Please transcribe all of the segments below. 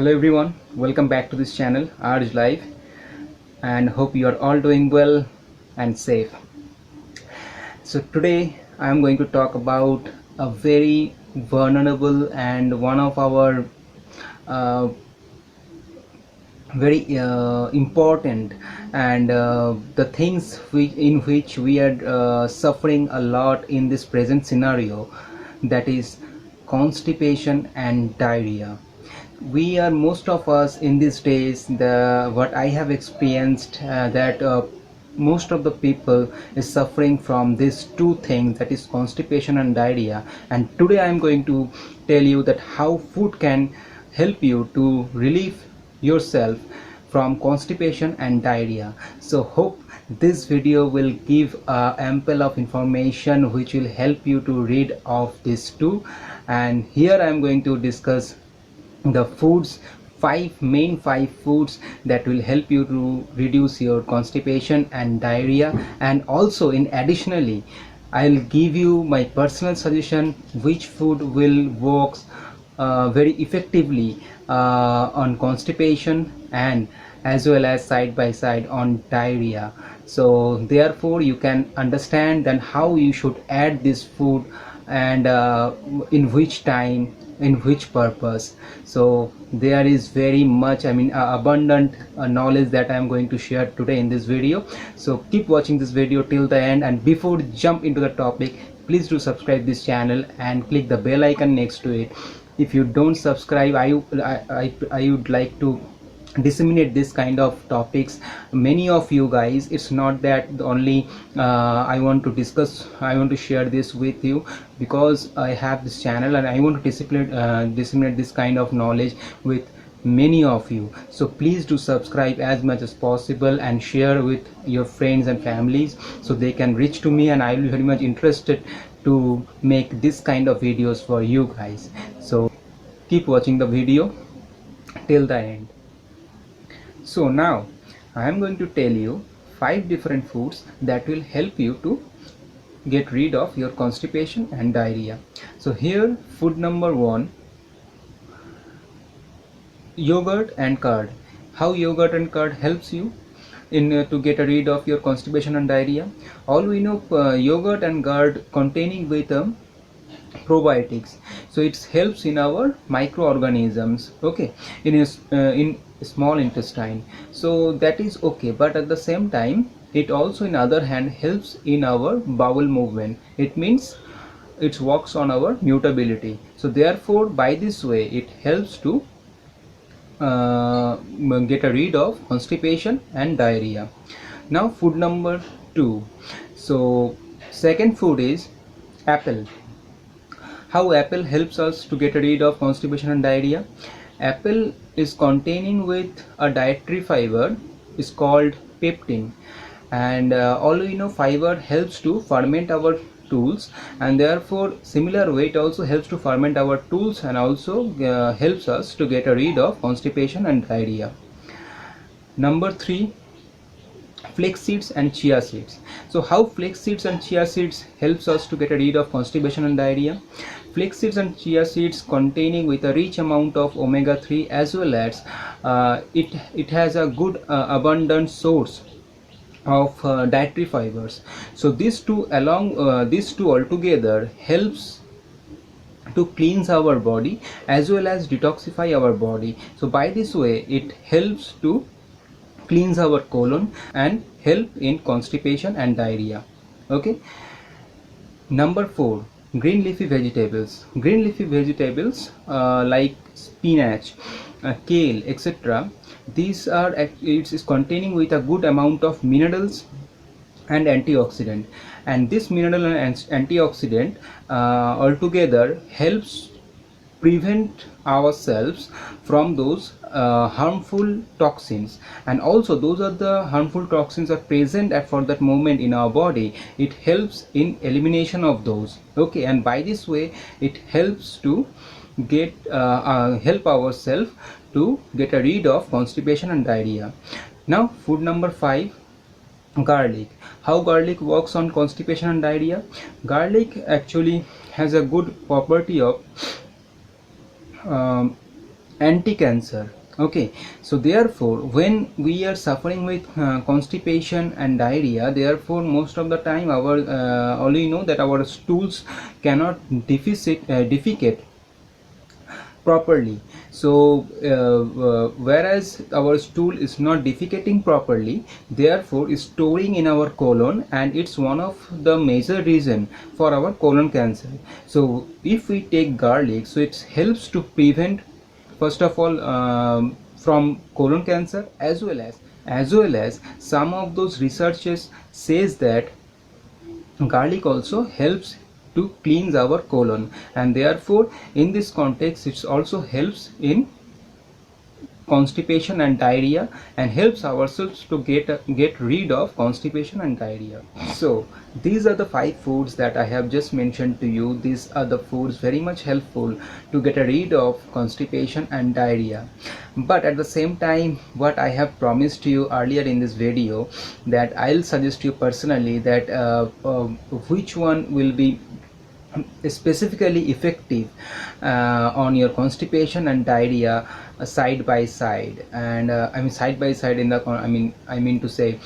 Hello everyone, welcome back to this channel Arj Life, and hope you are all doing well and safe. So today I am going to talk about a very vulnerable and one of our uh, very important and the things in which we are suffering a lot in this present scenario, that is constipation and diarrhea. We are, most of us in these days, the what I have experienced, that most of the people is suffering from these two things, that is constipation and diarrhea. And today I am going to tell you that how food can help you to relieve yourself from constipation and diarrhea. So hope this video will give ample of information which will help you to rid of these two. And here I am going to discuss the foods, five foods that will help you to reduce your constipation and diarrhea. And also, in additionally, I'll give you my personal suggestion which food will works very effectively on constipation and as well as side by side on diarrhea. So therefore you can understand then how you should add this food and in which time, in which purpose. So there is very much, abundant knowledge that I am going to share today in this video. So keep watching this video till the end, and before jump into the topic, please do subscribe this channel and click the bell icon next to it. If you don't subscribe, I would like to disseminate this kind of topics many of you guys. It's not that only I want to share this with you, because I have this channel and I want to disseminate this kind of knowledge with many of you. So please do subscribe as much as possible and share with your friends and families so they can reach to me, and I will be very much interested to make this kind of videos for you guys. So keep watching the video till the end. So now I am going to tell you 5 different foods that will help you to get rid of your constipation and diarrhea. So here, food number 1, yogurt and curd. How yogurt and curd helps you in to get rid of your constipation and diarrhea? All we know, yogurt and curd containing with probiotics, so it helps in our microorganisms, okay, in small intestine. So that is okay, but at the same time it also in other hand helps in our bowel movement. It means it works on our mutability. So therefore by this way it helps to get rid of constipation and diarrhea. Now food number 2. So second food is apple. How apple helps us to get rid of constipation and diarrhea? Apple is containing with a dietary fiber is called peptin, and all we know, fiber helps to ferment our tools, and therefore similar way it also helps to ferment our tools and also helps us to get rid of constipation and diarrhea. Number 3, flax seeds and chia seeds. So how flax seeds and chia seeds helps us to get rid of constipation and diarrhea? Flax seeds and chia seeds containing with a rich amount of omega-3, as well as it has a good abundant source of dietary fibers. So these two altogether helps to cleanse our body as well as detoxify our body. So by this way it helps to cleanse our colon and help in constipation and diarrhea, okay. Number 4, green leafy vegetables. Green leafy vegetables like spinach, kale, etc. These are, it is containing with a good amount of minerals and antioxidant, and this mineral and antioxidant altogether helps prevent ourselves from those harmful toxins, and also those are the harmful toxins are present for that moment in our body. It helps in elimination of those, okay, and by this way it helps to get help ourselves to get rid of constipation and diarrhea. Now food number 5, garlic. How garlic works on constipation and diarrhea? Garlic actually has a good property of anti-cancer. Okay, so therefore when we are suffering with constipation and diarrhea, therefore most of the time our all we know that our stools cannot defecate properly. So whereas our stool is not defecating properly, therefore is storing in our colon, and it's one of the major reason for our colon cancer. So if we take garlic, so it helps to prevent, first of all, from colon cancer, as well as some of those researchers says that garlic also helps to cleanse our colon, and therefore in this context it also helps in constipation and diarrhea, and helps ourselves to get rid of constipation and diarrhea. So these are the 5 foods that I have just mentioned to you. These are the foods very much helpful to get rid of constipation and diarrhea. But at the same time, what I have promised you earlier in this video, that I'll suggest you personally that which one will be specifically effective on your constipation and diarrhea side by side. And I mean side by side in the I mean to say,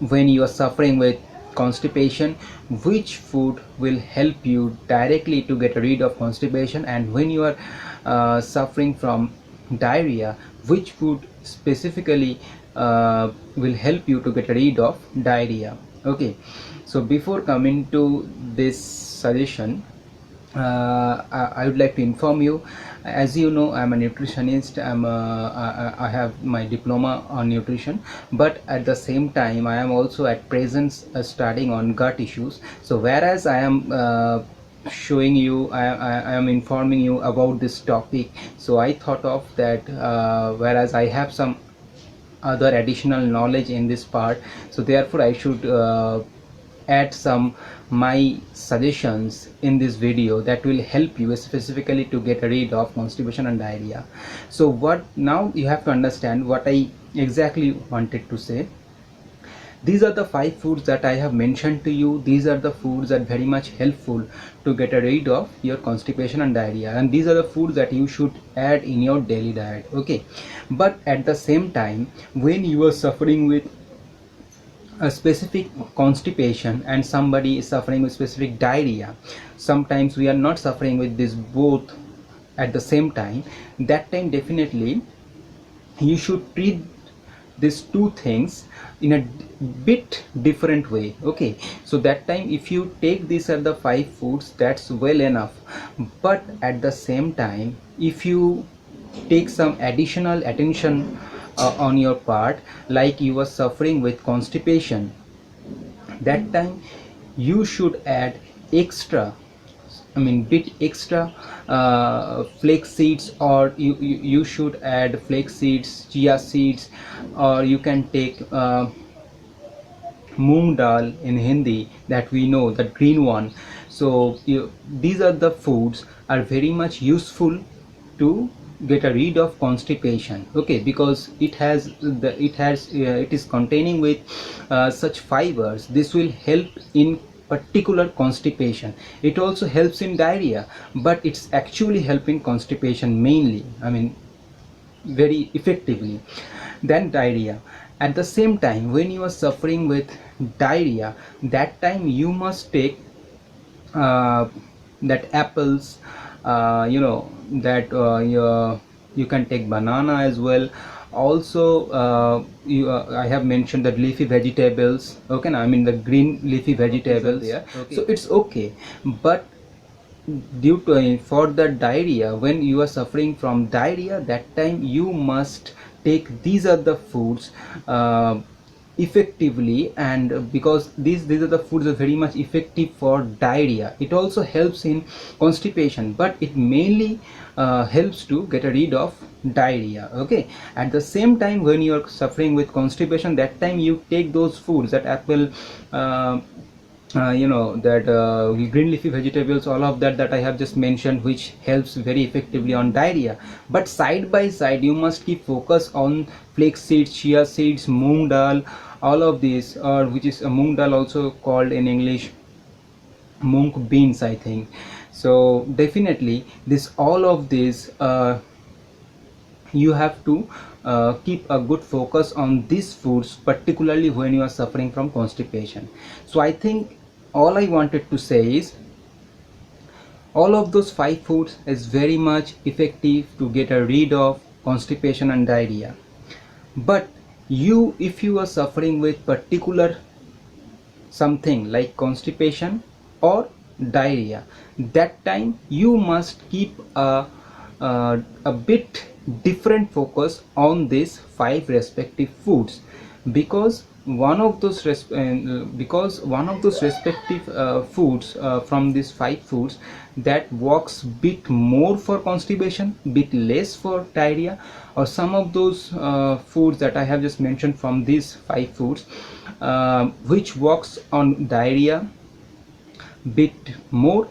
when you are suffering with constipation, which food will help you directly to get rid of constipation, and when you are suffering from diarrhea, which food specifically will help you to get rid of diarrhea. Okay, so before coming to this suggestion, I would like to inform you, as you know, I'm a nutritionist. I have my diploma on nutrition, but at the same time I am also at present studying on gut issues. So whereas I am showing you, I am informing you about this topic, so I thought of that, whereas I have some other additional knowledge in this part, so therefore I should add some my suggestions in this video that will help you specifically to get rid of constipation and diarrhea. So what now you have to understand what I exactly wanted to say. These are the 5 foods that I have mentioned to you. These are the foods that are very much helpful to get rid of your constipation and diarrhea, and these are the foods that you should add in your daily diet. Okay, but at the same time, when you are suffering with a specific constipation and somebody is suffering with specific diarrhea, sometimes we are not suffering with this both at the same time. That time definitely you should treat these two things in a bit different way. Okay, so that time if you take these are the 5 foods, that's well enough. But at the same time, if you take some additional attention on your part, like you are suffering with constipation, that time you should add extra, bit extra flax seeds, or you should add flax seeds, chia seeds, or you can take moong dal in Hindi, that we know, the green one. So these are the foods are very much useful to get rid of constipation. Okay, because it is containing with such fibers. This will help in particular constipation. It also helps in diarrhea, but it's actually helping constipation mainly, very effectively than diarrhea. At the same time, when you are suffering with diarrhea, that time you must take that apples, that you can take banana as well. Also I have mentioned that leafy vegetables. Okay, now the green leafy vegetables there. Okay. So it's okay, but due to for the diarrhea, when you are suffering from diarrhea, that time you must take these are the foods effectively, and because these are the foods are very much effective for diarrhea. It also helps in constipation, but it mainly helps to get rid of diarrhea. Okay, at the same time, when you are suffering with constipation, that time you take those foods, that apple, green leafy vegetables, all of that I have just mentioned, which helps very effectively on diarrhea. But side by side you must keep focus on flax seeds, chia seeds, moong dal, all of these, or which is moong dal also called in English mung beans, I think. So definitely this all of these you have to keep a good focus on these foods, particularly when you are suffering from constipation. So I think all I wanted to say is all of those 5 foods is very much effective to get rid of constipation and diarrhea. But you, if you are suffering with particular something like constipation or diarrhea, that time you must keep a bit different focus on these 5 respective foods, because because one of those respective foods from these 5 foods that works bit more for constipation, bit less for diarrhea, or some of those foods that I have just mentioned from these 5 foods which works on diarrhea bit more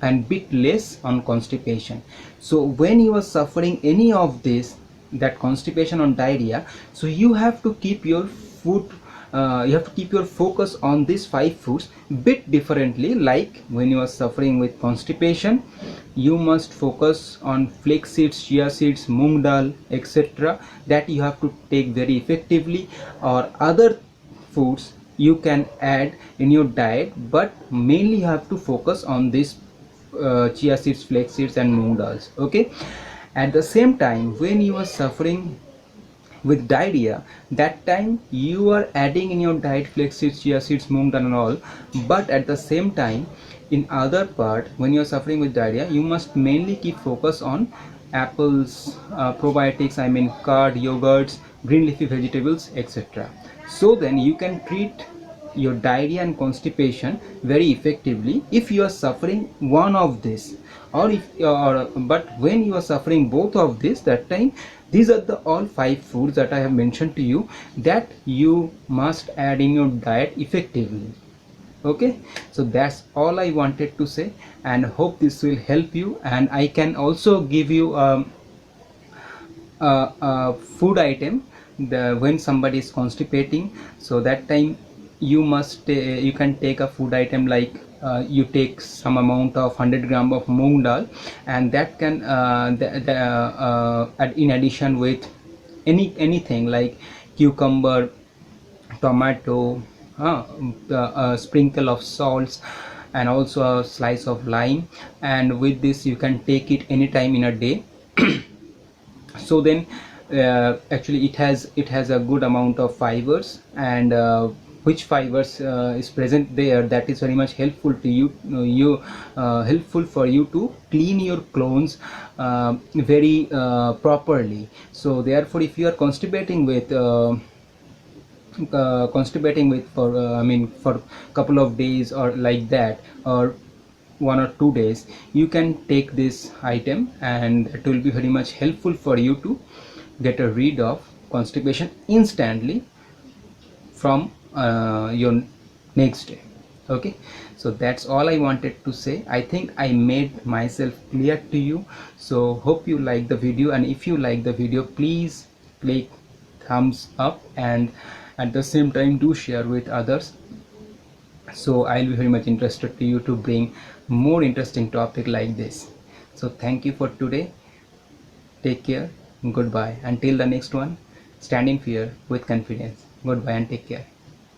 and bit less on constipation. So when you are suffering any of this, that constipation or diarrhea, so you have to keep your food you have to keep your focus on these 5 foods bit differently. Like when you are suffering with constipation, you must focus on flax seeds, chia seeds, moong dal, etc., that you have to take very effectively, or other foods you can add in your diet, but mainly you have to focus on this chia seeds, flax seeds and moong dals. Okay, at the same time when you are suffering with diarrhea, that time you are adding in your diet flax seeds, chia seeds, moong dal and all, but at the same time in other part when you are suffering with diarrhea, you must mainly keep focus on apples, probiotics, I mean curd, yogurts, green leafy vegetables, etc. So then you can treat your diarrhea and constipation very effectively if you are suffering one of this, or if but when you are suffering both of this, that time these are the all 5 foods that I have mentioned to you that you must add in your diet effectively. Okay, so that's all I wanted to say, and hope this will help you. And I can also give you a food item when somebody is constipating. So that time you can take a food item like you take some amount of 100 gram of moong dal, and that can in addition with anything like cucumber, tomato, a sprinkle of salts, and also a slice of lime, and with this you can take it anytime in a day. So then actually it has a good amount of fibers, and which fibers is present there, that is very much helpful to you, helpful for you to clean your clones very properly. So therefore if you are constipating with for I mean for couple of days or like that, or 1 or 2 days, you can take this item, and it will be very much helpful for you to get rid of constipation instantly from your next day. Okay, so that's all I wanted to say. I think I made myself clear to you. So hope you like the video, and if you like the video, please click thumbs up, and at the same time do share with others. So I'll be very much interested to you to bring more interesting topic like this. So thank you for today. Take care. Goodbye. Until the next one, stand in fear with confidence. Goodbye and take care.